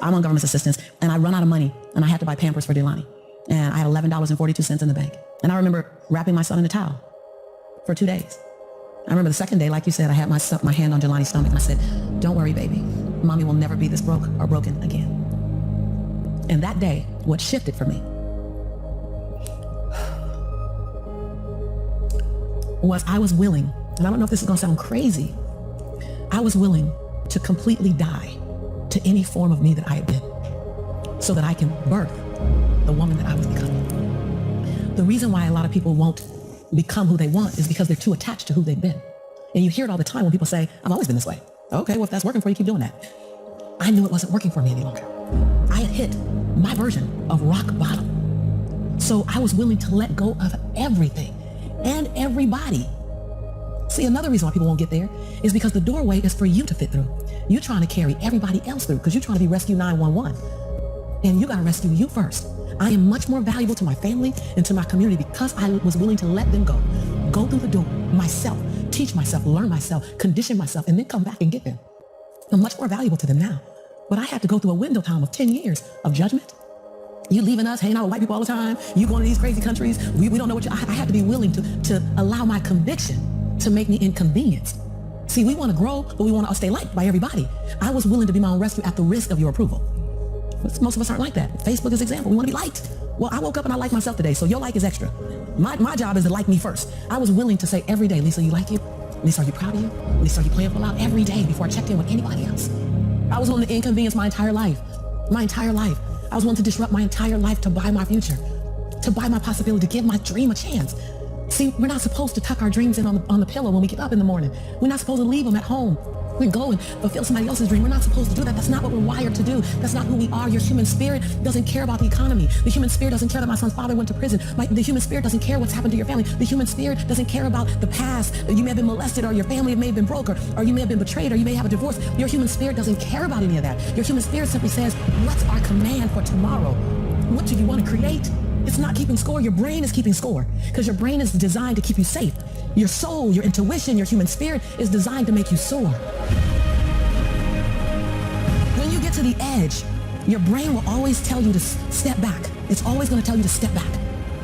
I'm on government assistance, and I run out of money, and I had to buy Pampers for Delani. And I had $11.42 in the bank. And I remember wrapping my son in a towel for 2 days. I remember the second day, like you said, I had my hand on Jelani's stomach, and I said, don't worry, baby. Mommy will never be this broke or broken again. And that day, what shifted for me was I was willing, and I don't know if this is going to sound crazy, I was willing to completely die to any form of me that I had been so that I can birth the woman that I was becoming. The reason why a lot of people won't become who they want is because they're too attached to who they've been. And you hear it all the time when people say, I've always been this way. Okay, well, if that's working for you, keep doing that. I knew it wasn't working for me any longer. I had hit my version of rock bottom. So I was willing to let go of everything and everybody. See, another reason why people won't get there is because the doorway is for you to fit through. You're trying to carry everybody else through because you're trying to be Rescue 911. And you got to rescue you first. I am much more valuable to my family and to my community because I was willing to let them go through the door myself, teach myself, learn myself, condition myself, and then come back and get them. I'm much more valuable to them now. But I had to go through a window time of 10 years of judgment. You leaving us, hanging out with white people all the time. You going to these crazy countries. We don't know what I had to be willing to allow my conviction to make me inconvenienced. See, we want to grow, but we want to stay liked by everybody. I was willing to be my own rescue at the risk of your approval. But most of us aren't like that. Facebook is an example. We want to be liked. Well, I woke up and I like myself today, so your like is extra. My job is to like me first. I was willing to say every day, Lisa, you like you? Lisa, are you proud of you? Lisa, are you playing full out? Every day before I checked in with anybody else. I was willing to inconvenience my entire life. My entire life. I was willing to disrupt my entire life to buy my future, to buy my possibility, to give my dream a chance. See, we're not supposed to tuck our dreams in on the pillow when we get up in the morning. We're not supposed to leave them at home. We go and fulfill somebody else's dream. We're not supposed to do that. That's not what we're wired to do. That's not who we are. Your human spirit doesn't care about the economy. The human spirit doesn't care that my son's father went to prison. The human spirit doesn't care what's happened to your family. The human spirit doesn't care about the past. You may have been molested, or your family may have been broke, or you may have been betrayed, or you may have a divorce. Your human spirit doesn't care about any of that. Your human spirit simply says, what's our command for tomorrow? What do you want to create? It's not keeping score. Your brain is keeping score because your brain is designed to keep you safe. Your soul, your intuition, your human spirit is designed to make you soar. When you get to the edge, your brain will always tell you to step back. It's always going to tell you to step back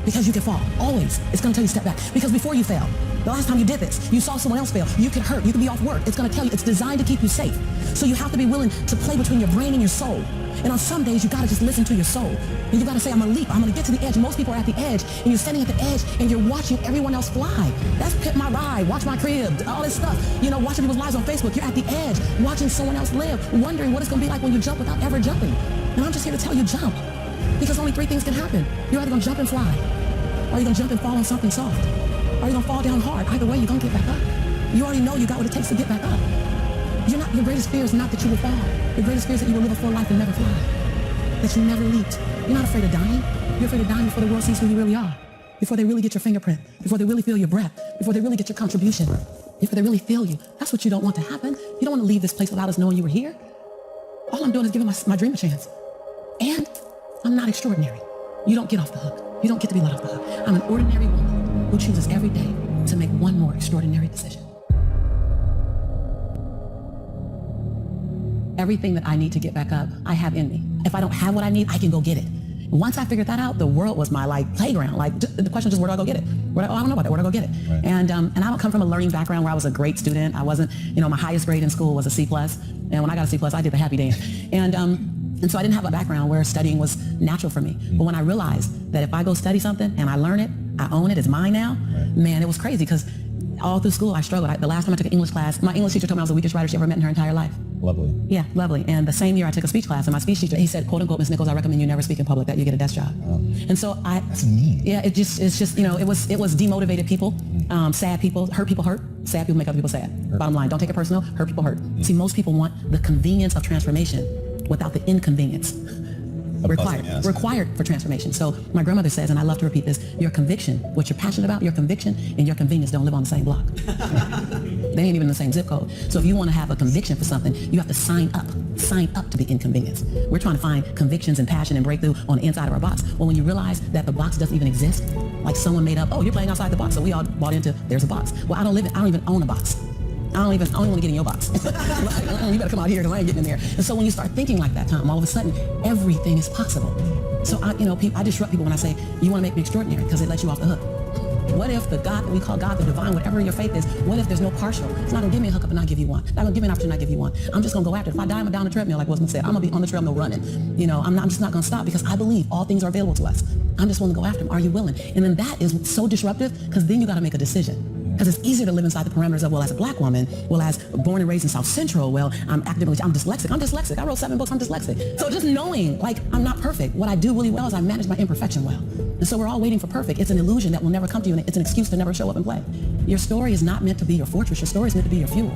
because you can fall. Always. It's going to tell you to step back because before you fail, the last time you did this, you saw someone else fail. You could hurt. You could be off work. It's going to tell you it's designed to keep you safe. So you have to be willing to play between your brain and your soul. And on some days, you got to just listen to your soul. And you got to say, I'm going to leap. I'm going to get to the edge. Most people are at the edge, and you're standing at the edge, and you're watching everyone else fly. That's Pimp My Ride, Watch My Crib, all this stuff. You know, watching people's lives on Facebook. You're at the edge, watching someone else live, wondering what it's going to be like when you jump without ever jumping. And I'm just here to tell you, jump. Because only 3 things can happen. You're either going to jump and fly, or you're going to jump and fall on something soft, or you're going to fall down hard. Either way, you're going to get back up. You already know you got what it takes to get back up. Your greatest fear is not that you will fall. Your greatest fear is that you will live a full life and never fly. That you never leaped. You're not afraid of dying. You're afraid of dying before the world sees who you really are. Before they really get your fingerprint. Before they really feel your breath. Before they really get your contribution. Before they really feel you. That's what you don't want to happen. You don't want to leave this place without us knowing you were here. All I'm doing is giving my dream a chance. And I'm not extraordinary. You don't get off the hook. You don't get to be let off the hook. I'm an ordinary woman who chooses every day to make one more extraordinary decision. Everything that I need to get back up, I have in me. If I don't have what I need, I can go get it. Once I figured that out, the world was my playground. The question is just, where do I go get it? I don't know about that. Where do I go get it? Right. And I don't come from a learning background where I was a great student. I wasn't, my highest grade in school was a C+. And when I got a C+, I did the happy dance. And so I didn't have a background where studying was natural for me. But when I realized that if I go study something and I learn it, I own it, it's mine now, man, it was crazy because all through school I struggled. The last time I took an English class, my English teacher told me I was the weakest writer she ever met in her entire life. Lovely. Yeah, lovely. And the same year I took a speech class, and my speech teacher, he said, quote unquote, Miss Nichols, I recommend you never speak in public, that you get a desk job. And so That's mean. Yeah, it's just, it was demotivated people, sad people, hurt people hurt, sad people make other people sad. Bottom line, don't take it personal, hurt people hurt. See, most people want the convenience of transformation without the inconvenience required for transformation. So my grandmother says, and I love to repeat this, your conviction, what you're passionate about, your conviction and your convenience don't live on the same block. They ain't even in the same zip code. So if you want to have a conviction for something, you have to sign up to the inconvenience. We're trying to find convictions and passion and breakthrough on the inside of our box. Well, when you realize that the box doesn't even exist, like someone made up, oh, you're playing outside the box, so we all bought into, there's a box. Well, I don't even own a box. I don't even want to get in your box. Like, you better come out here because I ain't getting in there. And so when you start thinking like that, Tom, all of a sudden, everything is possible. So I disrupt people when I say, you want to make me extraordinary because it lets you off the hook. What if the God that we call God, the divine, whatever your faith is, what if there's no partial? It's not going to give me a hookup and not give you one. It's not going to give me an opportunity and not give you one. I'm just going to go after it. If I die, I'm down the treadmill, like Wisdom said. I'm going to be on the treadmill running. I'm just not going to stop because I believe all things are available to us. I'm just willing to go after them. Are you willing? And then that is so disruptive because then you got to make a decision. Because it's easier to live inside the parameters of, well, as a black woman, well, as born and raised in South Central, well, I'm dyslexic. I wrote 7 books. I'm dyslexic. So just knowing, like, I'm not perfect. What I do really well is I manage my imperfection well. And so we're all waiting for perfect. It's an illusion that will never come to you, and it's an excuse to never show up and play. Your story is not meant to be your fortress. Your story is meant to be your fuel.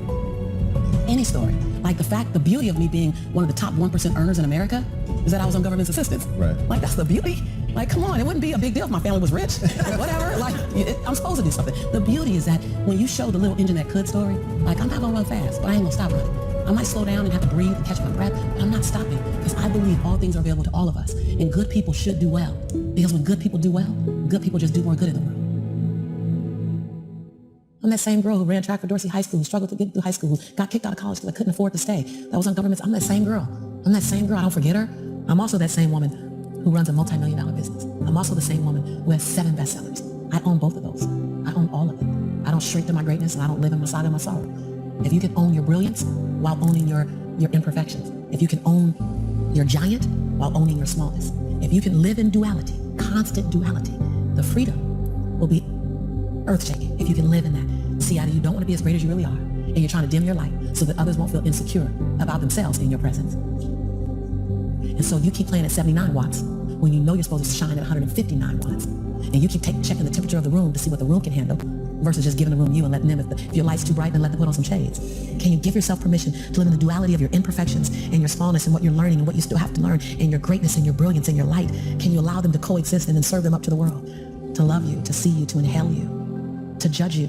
Any story. Like the beauty of me being one of the top 1% earners in America is that I was on government assistance. Right. Like, that's the beauty. Like, come on, it wouldn't be a big deal if my family was rich. Whatever. Like, I'm supposed to do something. The beauty is that when you show the little engine that could story, like, I'm not going to run fast, but I ain't going to stop running. I might slow down and have to breathe and catch my breath, but I'm not stopping because I believe all things are available to all of us. And good people should do well. Because when good people do well, good people just do more good in the world. I'm that same girl who ran track for Dorsey High School, who struggled to get through high school, who got kicked out of college because I couldn't afford to stay. That was on government. I'm that same girl. I don't forget her. I'm also that same woman who runs a multi-million-dollar business. I'm also the same woman who has 7 bestsellers. I own both of those. I own all of it. I don't shrink to my greatness, and I don't live in my saga, my sorrow. If you can own your brilliance while owning your imperfections, if you can own your giant while owning your smallness, if you can live in duality, constant duality, the freedom will be earth-shaking if you can live in that. See, either you don't want to be as great as you really are, and you're trying to dim your light so that others won't feel insecure about themselves in your presence. And so you keep playing at 79 watts when you know you're supposed to shine at 159 watts. And you keep checking the temperature of the room to see what the room can handle versus just giving the room you and letting them, if your light's too bright, then let them put on some shades. Can you give yourself permission to live in the duality of your imperfections and your smallness and what you're learning and what you still have to learn and your greatness and your brilliance and your light? Can you allow them to coexist and then serve them up to the world? To love you, to see you, to inhale you, to judge you,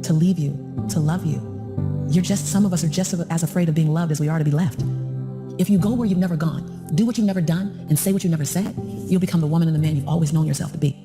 to leave you, to love you. Some of us are just as afraid of being loved as we are to be left. If you go where you've never gone, do what you've never done, and say what you've never said, you'll become the woman and the man you've always known yourself to be.